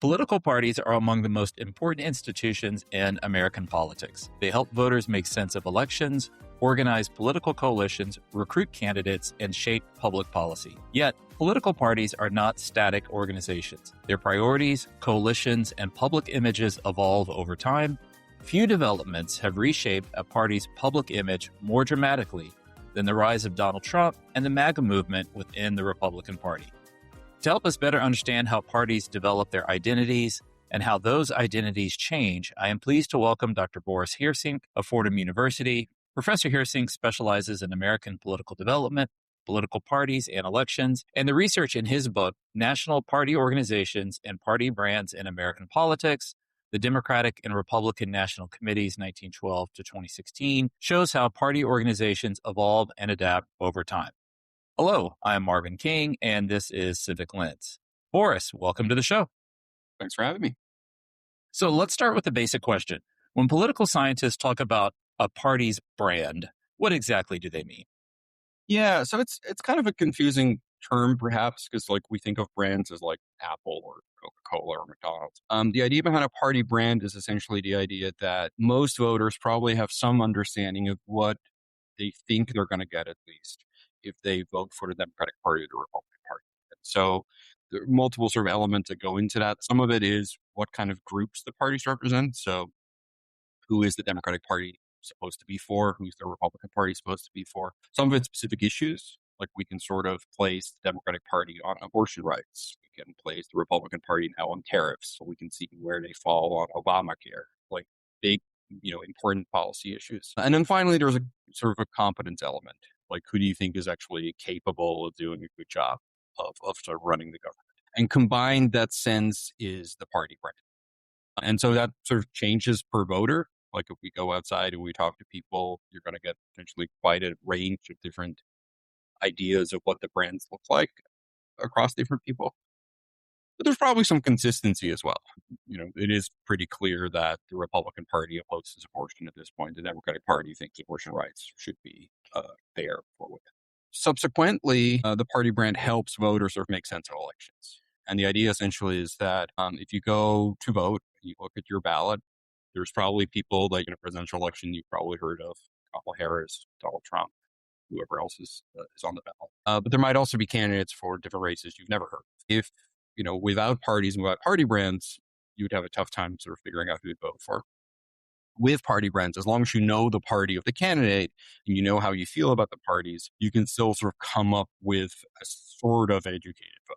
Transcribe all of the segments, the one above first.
Political parties are among the most important institutions in American politics. They help voters make sense of elections, organize political coalitions, recruit candidates, and shape public policy. Yet, political parties are not static organizations. Their priorities, coalitions, and public images evolve over time. Few developments have reshaped a party's public image more dramatically than the rise of Donald Trump and the MAGA movement within the Republican Party. To help us better understand how parties develop their identities and how those identities change, I am pleased to welcome Dr. Boris Heersink of Fordham University. Professor Heersink specializes in American political development, political parties, and elections, and the research in his book, National Party Organizations and Party Brands in American Politics, the Democratic and Republican National Committees 1912 to 2016, shows how party organizations evolve and adapt over time. Hello, I am Marvin King, and this is Civic Lens. Boris, welcome to the show. Thanks for having me. So let's start with the basic question. When political scientists talk about a party's brand, what exactly do they mean? Yeah, so it's kind of a confusing term, perhaps, because we think of brands as like Apple or Coca-Cola or McDonald's. The idea behind a party brand is essentially the idea that most voters probably have some understanding of what they think they're going to get, at least, if they vote for the Democratic Party or the Republican Party. So there are multiple sort of elements that go into that. Some of it is what kind of groups the parties represent. So who is the Democratic Party supposed to be for? Who's the Republican Party supposed to be for? Some of it's specific issues. Like we can sort of place the Democratic Party on abortion rights. We can place the Republican Party now on tariffs. So we can see where they fall on Obamacare, like big, important policy issues. And then finally, there's a sort of a competence element. Like, who do you think is actually capable of doing a good job of sort of running the government? And combined, that sense is the party brand. And so that sort of changes per voter. Like if we go outside and we talk to people, you're going to get potentially quite a range of different ideas of what the brands look like across different people. But there's probably some consistency as well. It is pretty clear that the Republican Party opposes abortion at this point. The Democratic Party thinks abortion rights should be fair for women. Subsequently, the party brand helps voters sort of make sense of elections. And the idea essentially is that if you go to vote, you look at your ballot, there's probably people like in a presidential election you've probably heard of, Kamala Harris, Donald Trump, whoever else is on the ballot. But there might also be candidates for different races you've never heard of. If without parties and without party brands, you would have a tough time sort of figuring out who to vote for. With party brands, as long as you know the party of the candidate and you know how you feel about the parties, you can still sort of come up with a sort of educated vote,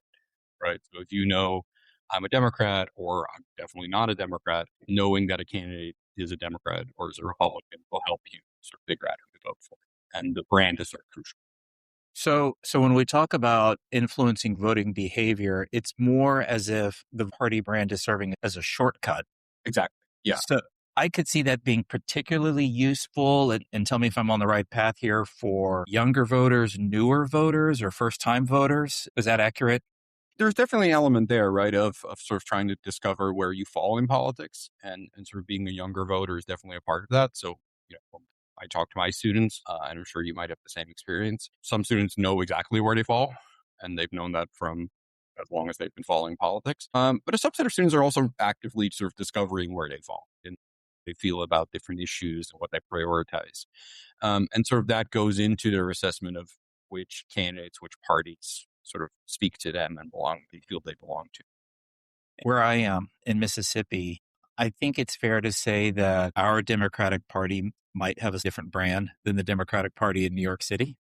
right? So if you know I'm a Democrat or I'm definitely not a Democrat, knowing that a candidate is a Democrat or is a Republican will help you sort of figure out who to vote for. And the brand is sort of crucial. So when we talk about influencing voting behavior, it's more as if the party brand is serving as a shortcut. Exactly. Yeah. So I could see that being particularly useful, and tell me if I'm on the right path here, for younger voters, newer voters, or first-time voters. Is that accurate? There's definitely an element there, right, of sort of trying to discover where you fall in politics, and sort of being a younger voter is definitely a part of that. So, I talk to my students, and I'm sure you might have the same experience. Some students know exactly where they fall, and they've known that from as long as they've been following politics. But a subset of students are also actively sort of discovering where they fall and they feel about different issues and what they prioritize. And sort of that goes into their assessment of which candidates, which parties sort of speak to them and they feel they belong to. Where I am in Mississippi, I think it's fair to say that our Democratic Party might have a different brand than the Democratic Party in New York City.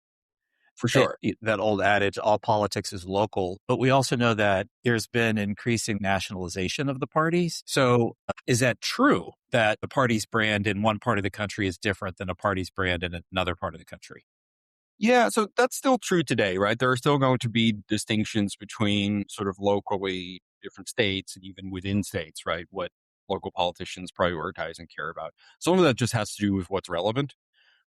For sure. That old adage, all politics is local. But we also know that there's been increasing nationalization of the parties. So is that true that the party's brand in one part of the country is different than a party's brand in another part of the country? Yeah, so that's still true today, right? There are still going to be distinctions between sort of locally different states and even within states, right? What local politicians prioritize and care about. Some of that just has to do with what's relevant,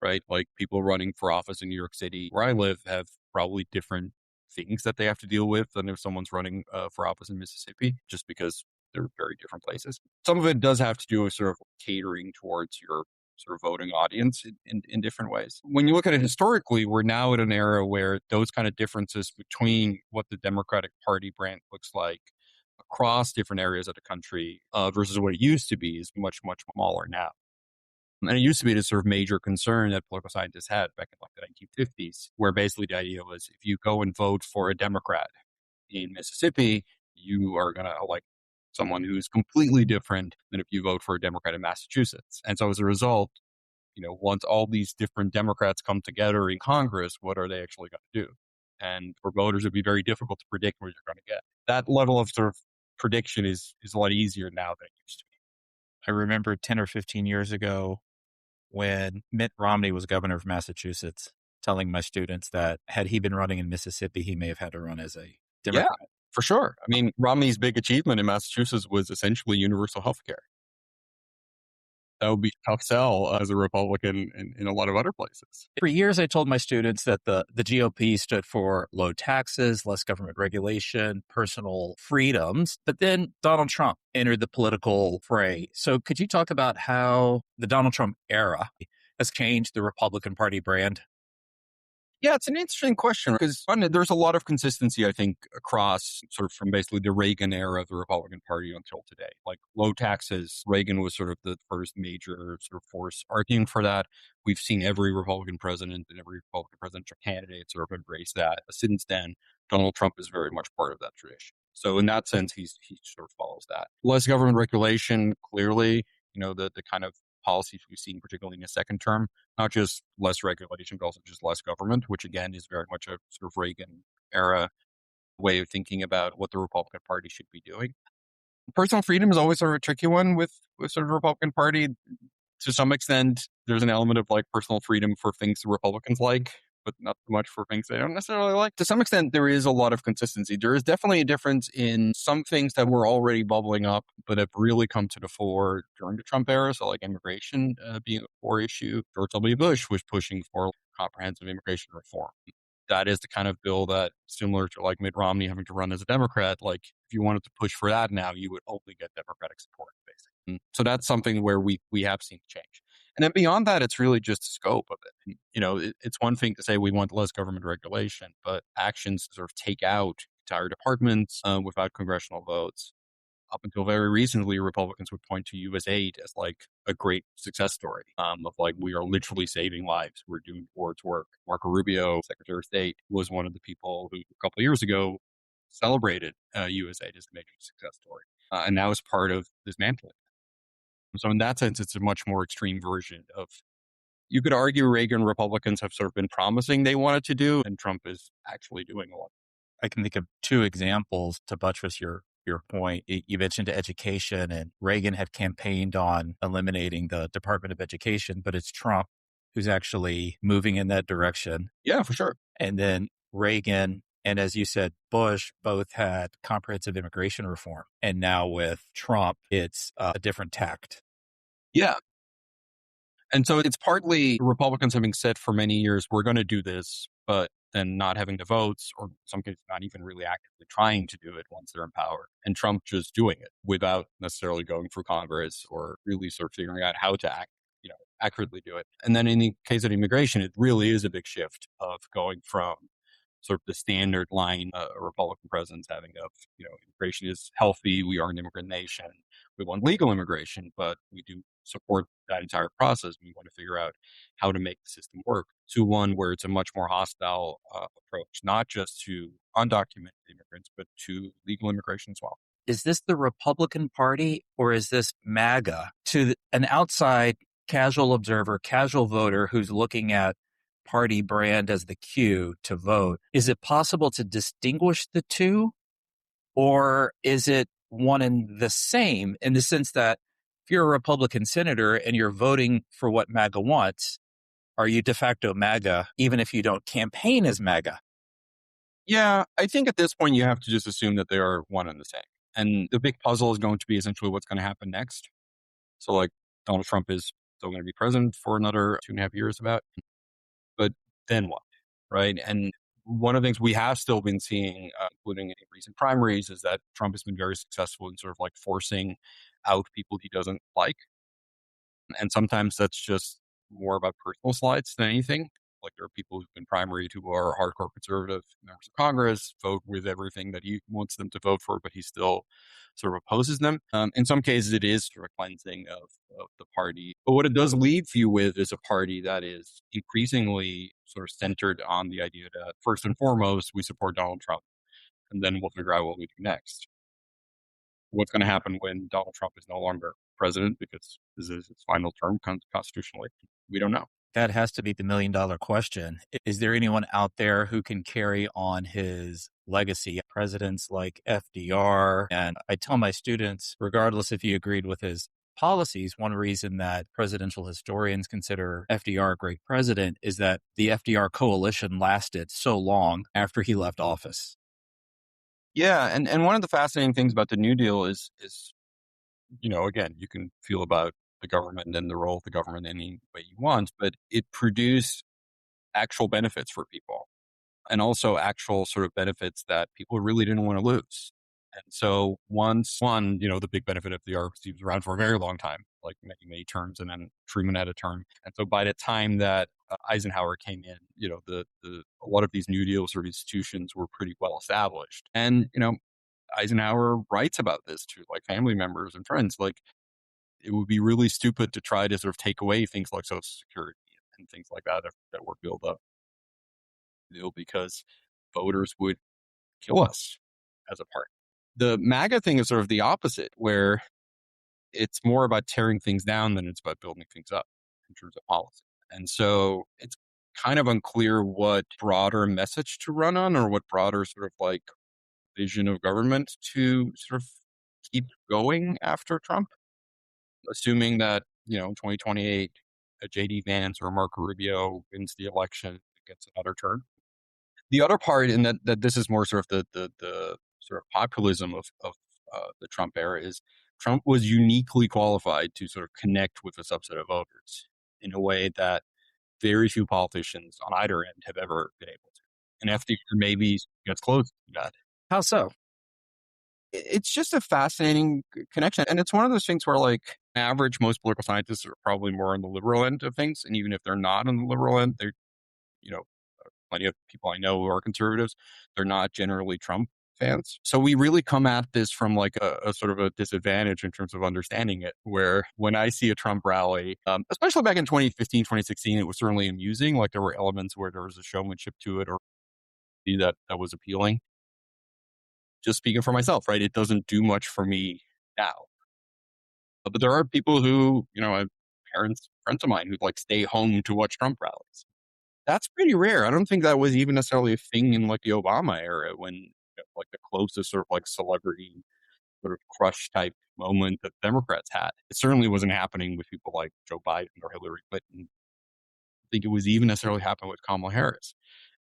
right? Like people running for office in New York City, where I live, have probably different things that they have to deal with than if someone's running for office in Mississippi, just because they're very different places. Some of it does have to do with sort of catering towards your sort of voting audience in different ways. When you look at it historically, we're now at an era where those kind of differences between what the Democratic Party brand looks like across different areas of the country versus what it used to be is much, much smaller now. And it used to be this sort of major concern that political scientists had back in like the 1950s, where basically the idea was if you go and vote for a Democrat in Mississippi, you are going to elect someone who's completely different than if you vote for a Democrat in Massachusetts. And so as a result, once all these different Democrats come together in Congress, what are they actually going to do? And for voters, it'd be very difficult to predict what you're going to get. That level of sort of prediction is a lot easier now than it used to be. I remember 10 or 15 years ago when Mitt Romney was governor of Massachusetts, telling my students that had he been running in Mississippi, he may have had to run as a Yeah, Democrat. for sure. I mean, Romney's big achievement in Massachusetts was essentially universal health care. That would be a tough sell as a Republican in a lot of other places. For years, I told my students that the GOP stood for low taxes, less government regulation, personal freedoms. But then Donald Trump entered the political fray. So could you talk about how the Donald Trump era has changed the Republican Party brand? Yeah, it's an interesting question because there's a lot of consistency, I think, across sort of from basically the Reagan era of the Republican Party until today. Like low taxes, Reagan was sort of the first major sort of force arguing for that. We've seen every Republican president and every Republican presidential candidate sort of embrace that. Since then, Donald Trump is very much part of that tradition. So in that sense, he sort of follows that. Less government regulation, clearly, the kind of policies we've seen, particularly in the second term, not just less regulation, but also just less government, which again is very much a sort of Reagan era way of thinking about what the Republican Party should be doing. Personal freedom is always sort of a tricky one with sort of the Republican Party. To some extent, there's an element of like personal freedom for things the Republicans like, but not so much for things they don't necessarily like. To some extent, there is a lot of consistency. There is definitely a difference in some things that were already bubbling up, but have really come to the fore during the Trump era. So like immigration being a core issue. George W. Bush was pushing for comprehensive immigration reform. That is the kind of bill that, similar to like Mitt Romney having to run as a Democrat, like if you wanted to push for that now, you would only get Democratic support, basically. So that's something where we have seen change. And then beyond that, it's really just the scope of it. It's one thing to say we want less government regulation, but actions to sort of take out entire departments without congressional votes. Up until very recently, Republicans would point to USAID as like a great success story of like, we are literally saving lives. We're doing towards work. Marco Rubio, Secretary of State, was one of the people who a couple of years ago celebrated USAID as a major success story. And now is part of dismantling. So in that sense, it's a much more extreme version of, you could argue Reagan Republicans have sort of been promising they wanted to do, and Trump is actually doing a lot. I can think of two examples to buttress your point. You mentioned education, and Reagan had campaigned on eliminating the Department of Education, but it's Trump who's actually moving in that direction. Yeah, for sure. And then Reagan and, as you said, Bush both had comprehensive immigration reform. And now with Trump, it's a different tact. Yeah. And so it's partly Republicans having said for many years, we're going to do this, but then not having the votes, or in some cases not even really actively trying to do it once they're in power. And Trump just doing it without necessarily going through Congress or really sort of figuring out how to accurately do it. And then in the case of immigration, it really is a big shift of going from sort of the standard line Republican presidents having of, immigration is healthy. We are an immigrant nation. We want legal immigration, but we do support that entire process. We want to figure out how to make the system work, to one where it's a much more hostile approach, not just to undocumented immigrants, but to legal immigration as well. Is this the Republican Party, or is this MAGA? To an outside casual observer, casual voter who's looking at party brand as the cue to vote, is it possible to distinguish the two? Or is it one and the same, in the sense that if you're a Republican senator and you're voting for what MAGA wants, are you de facto MAGA, even if you don't campaign as MAGA? Yeah, I think at this point you have to just assume that they are one and the same. And the big puzzle is going to be essentially what's going to happen next. So like Donald Trump is still going to be president for another 2.5 years about, but then what, right? And one of the things we have still been seeing, including in recent primaries, is that Trump has been very successful in sort of like forcing out people he doesn't like. And sometimes that's just more about personal slides than anything. Like there are people who've been primaried who are hardcore conservative members of Congress, vote with everything that he wants them to vote for, but he still sort of opposes them. In some cases, it is sort of cleansing of the party. But what it does leave you with is a party that is increasingly sort of centered on the idea that first and foremost, we support Donald Trump, and then we'll figure out what we do next. What's going to happen when Donald Trump is no longer president because this is his final term constitutionally? We don't know. That has to be the $1,000,000 question. Is there anyone out there who can carry on his legacy? Presidents like FDR. And I tell my students, regardless if you agreed with his policies, one reason that presidential historians consider FDR a great president is that the FDR coalition lasted so long after he left office. Yeah, and one of the fascinating things about the New Deal is again, you can feel about the government and the role of the government any way you want, but it produced actual benefits for people and also actual sort of benefits that people really didn't want to lose. And so the big benefit of the RC was around for a very long time, like many terms, and then Truman had a term. And so by the time that Eisenhower came in, a lot of these New Deal sort of institutions were pretty well established. And, Eisenhower writes about this to like family members and friends. Like it would be really stupid to try to sort of take away things like Social Security and things like that were built up, because voters would kill us as a party. The MAGA thing is sort of the opposite, where it's more about tearing things down than it's about building things up in terms of policy. And so it's kind of unclear what broader message to run on or what broader sort of like vision of government to sort of keep going after Trump, assuming that, in 2028, a JD Vance or Marco Rubio wins the election, gets another turn. The other part, and that this is more sort of the sort of populism of the Trump era, is Trump was uniquely qualified to sort of connect with a subset of voters in a way that very few politicians on either end have ever been able to. And FDR maybe gets close to that. How so? It's just a fascinating connection. And it's one of those things where, like, most political scientists are probably more on the liberal end of things. And even if they're not on the liberal end, they're, plenty of people I know who are conservatives, they're not generally Trump fans. So we really come at this from like a sort of a disadvantage in terms of understanding it, where when I see a Trump rally, especially back in 2015, 2016, it was certainly amusing. Like there were elements where there was a showmanship to it or that was appealing. Just speaking for myself, right? It doesn't do much for me now. But there are people who, friends of mine who like stay home to watch Trump rallies. That's pretty rare. I don't think that was even necessarily a thing in like the Obama era when like the closest sort of like celebrity sort of crush type moment that Democrats had. It certainly wasn't happening with people like Joe Biden or Hillary Clinton. I think it was even necessarily happening with Kamala Harris.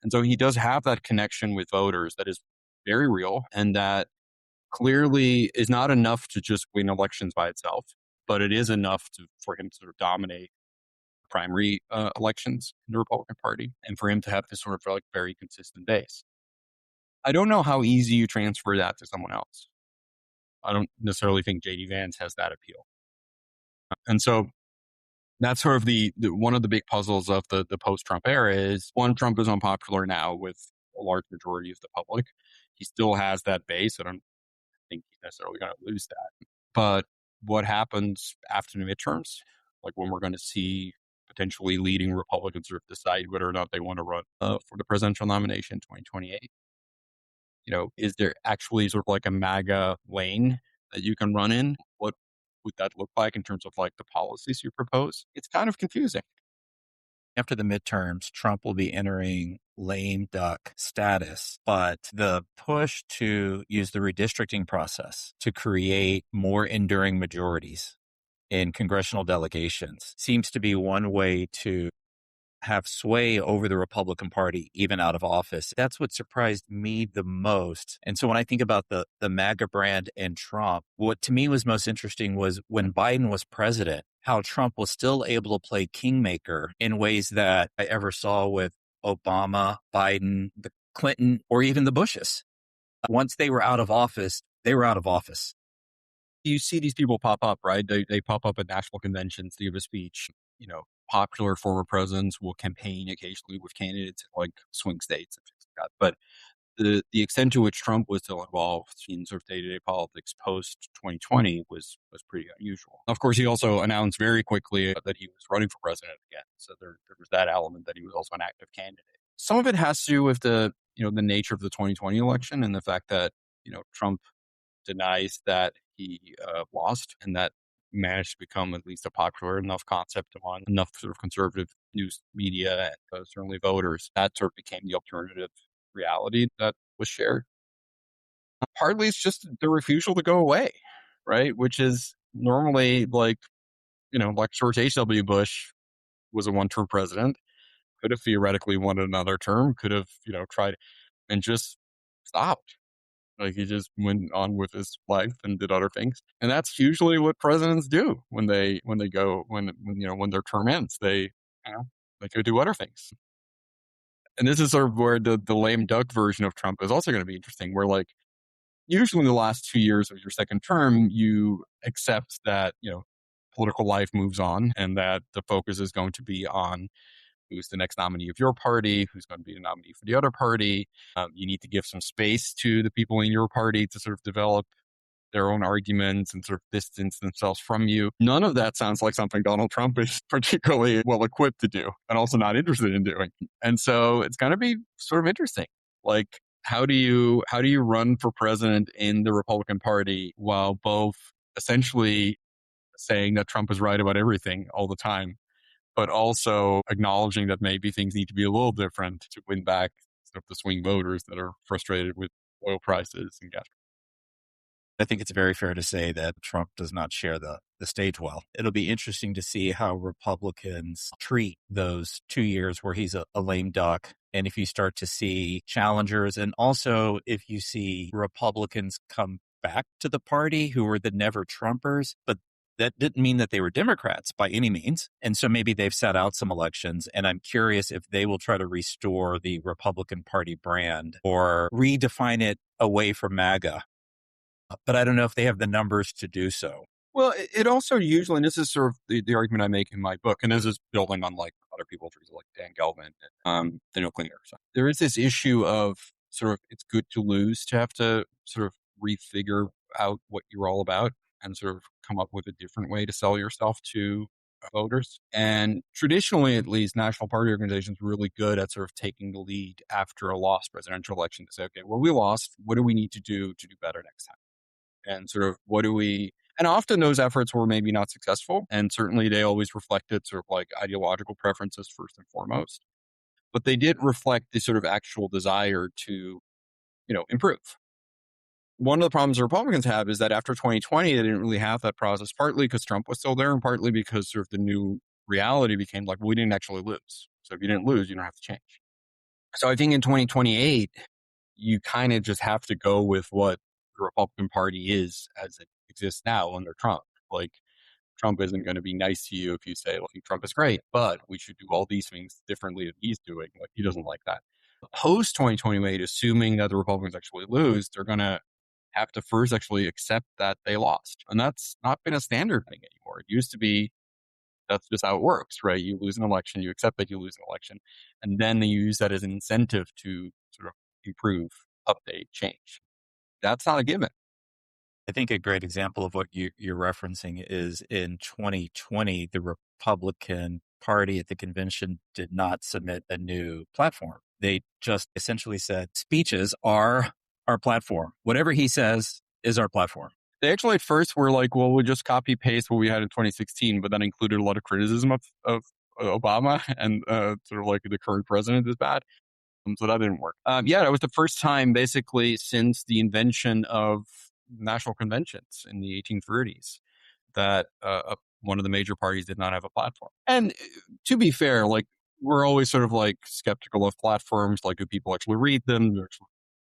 And so he does have that connection with voters that is very real and that clearly is not enough to just win elections by itself, but it is enough for him to sort of dominate primary elections in the Republican Party and for him to have this sort of like very consistent base. I don't know how easy you transfer that to someone else. I don't necessarily think JD Vance has that appeal. And so that's sort of the one of the big puzzles of the post-Trump era is, one, Trump is unpopular now with a large majority of the public. He still has that base. I don't think he's necessarily going to lose that. But what happens after the midterms, like when we're going to see potentially leading Republicans sort of decide whether or not they want to run for the presidential nomination in 2028. Is there actually sort of like a MAGA lane that you can run in? What would that look like in terms of like the policies you propose? It's kind of confusing. After the midterms, Trump will be entering lame duck status, but the push to use the redistricting process to create more enduring majorities in congressional delegations seems to be one way to have sway over the Republican Party, even out of office. That's what surprised me the most. And so when I think about the MAGA brand and Trump, what to me was most interesting was when Biden was president, how Trump was still able to play kingmaker in ways that I ever saw with Obama, Biden, the Clinton, or even the Bushes. Once they were out of office, they were out of office. You see these people pop up, right? They pop up at national conventions to give a speech, popular former presidents will campaign occasionally with candidates in like swing states and things like that. But the extent to which Trump was still involved in sort of day-to-day politics post 2020 was pretty unusual. Of course, he also announced very quickly that he was running for president again. So there was that element that he was also an active candidate. Some of it has to do with the nature of the 2020 election and the fact that Trump denies that he lost, and that managed to become at least a popular enough concept among enough sort of conservative news media and certainly voters. That sort of became the alternative reality that was shared. Partly it's just the refusal to go away, right? Which is normally like George H.W. Bush was a one-term president, could have theoretically won another term, could have, tried and just stopped. Like he just went on with his life and did other things. And that's usually what presidents do when their term ends. They go do other things. And this is sort of where the lame duck version of Trump is also going to be interesting, where like usually in the last 2 years of your second term, you accept that, political life moves on and that the focus is going to be on who's the next nominee of your party, who's going to be the nominee for the other party. You need to give some space to the people in your party to sort of develop their own arguments and sort of distance themselves from you. None of that sounds like something Donald Trump is particularly well equipped to do and also not interested in doing. And so it's going to be sort of interesting. Like, how do you run for president in the Republican Party while both essentially saying that Trump is right about everything all the time, but also acknowledging that maybe things need to be a little different to win back sort of the swing voters that are frustrated with oil prices and gas. I think it's very fair to say that Trump does not share the stage well. It'll be interesting to see how Republicans treat those 2 years where he's a lame duck. And if you start to see challengers, and also if you see Republicans come back to the party who were the never Trumpers, but that didn't mean that they were Democrats by any means. And so maybe they've sat out some elections. And I'm curious if they will try to restore the Republican Party brand or redefine it away from MAGA. But I don't know if they have the numbers to do so. Well, it also usually, and this is sort of the argument I make in my book, and this is building on like other people's like Dan Gelman, Daniel Klinger. So there is this issue of sort of it's good to lose to have to sort of refigure out what you're all about and sort of come up with a different way to sell yourself to voters. And traditionally, at least, national party organizations are really good at sort of taking the lead after a lost presidential election to say, okay, well, we lost. What do we need to do better next time? And sort of and often those efforts were maybe not successful. And certainly they always reflected sort of like ideological preferences first and foremost. But they did reflect the sort of actual desire to, improve. One of the problems the Republicans have is that after 2020, they didn't really have that process, partly because Trump was still there and partly because sort of the new reality became like, well, we didn't actually lose. So if you didn't lose, you don't have to change. So I think in 2028, you kind of just have to go with what the Republican Party is as it exists now under Trump. Like, Trump isn't going to be nice to you if you say, look, Trump is great, but we should do all these things differently than he's doing. Like, he doesn't like that. Post 2028, assuming that the Republicans actually lose, they're going to have to first actually accept that they lost. And that's not been a standard thing anymore. It used to be that's just how it works, right? You lose an election, you accept that you lose an election, and then you use that as an incentive to sort of improve, update, change. That's not a given. I think a great example of what you're referencing is in 2020, the Republican Party at the convention did not submit a new platform. They just essentially said speeches are our platform. Whatever he says is our platform. They actually at first were like, well, we'll just copy paste what we had in 2016, but that included a lot of criticism of Obama and sort of like the current president is bad. So that didn't work. That was the first time basically since the invention of national conventions in the 1830s that one of the major parties did not have a platform. And to be fair, like we're always sort of like skeptical of platforms. Like, do people actually read them? Do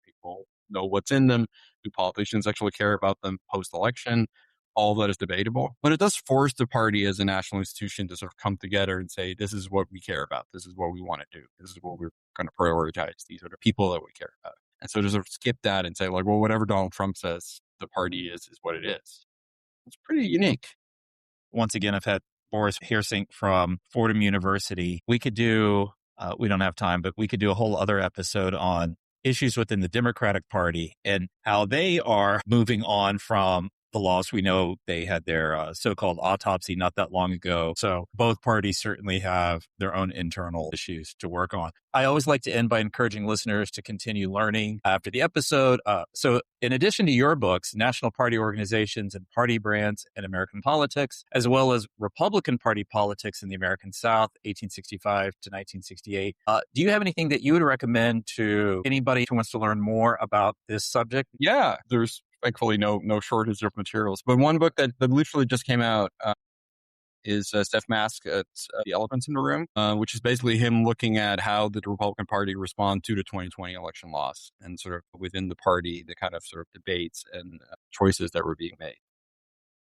people know what's in them? Do politicians actually care about them post-election? All that is debatable, but it does force the party as a national institution to sort of come together and say, this is what we care about. This is what we want to do. This is what we're going to prioritize. These are the people that we care about. And so to sort of skip that and say like, well, whatever Donald Trump says, the party is what it is. It's pretty unique. Once again, I've had Boris Heersink from Fordham University. We could do, we don't have time, but we could do a whole other episode on issues within the Democratic Party and how they are moving on from the laws. We know they had their so-called autopsy not that long ago. So both parties certainly have their own internal issues to work on. I always like to end by encouraging listeners to continue learning after the episode. So in addition to your books, National Party Organizations and Party Brands in American Politics, as well as Republican Party Politics in the American South, 1865 to 1968, do you have anything that you would recommend to anybody who wants to learn more about this subject? Yeah, there's thankfully no shortage of materials. But one book that literally just came out is Steph Mascott's The Elephants in the Room, which is basically him looking at how did the Republican Party respond to the 2020 election loss and sort of within the party, the kind of sort of debates and choices that were being made.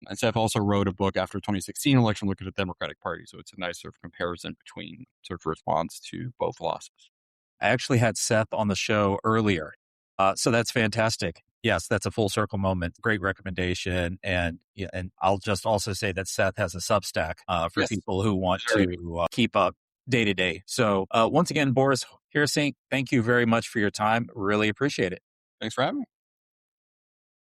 And Steph also wrote a book after the 2016 election looking at the Democratic Party. So it's a nice sort of comparison between sort of response to both losses. I actually had Seth on the show earlier. So that's fantastic. Yes, that's a full circle moment. Great recommendation. And I'll just also say that Seth has a Substack for people who want to keep up day to day. So once again, Boris Heersink, thank you very much for your time. Really appreciate it. Thanks for having me.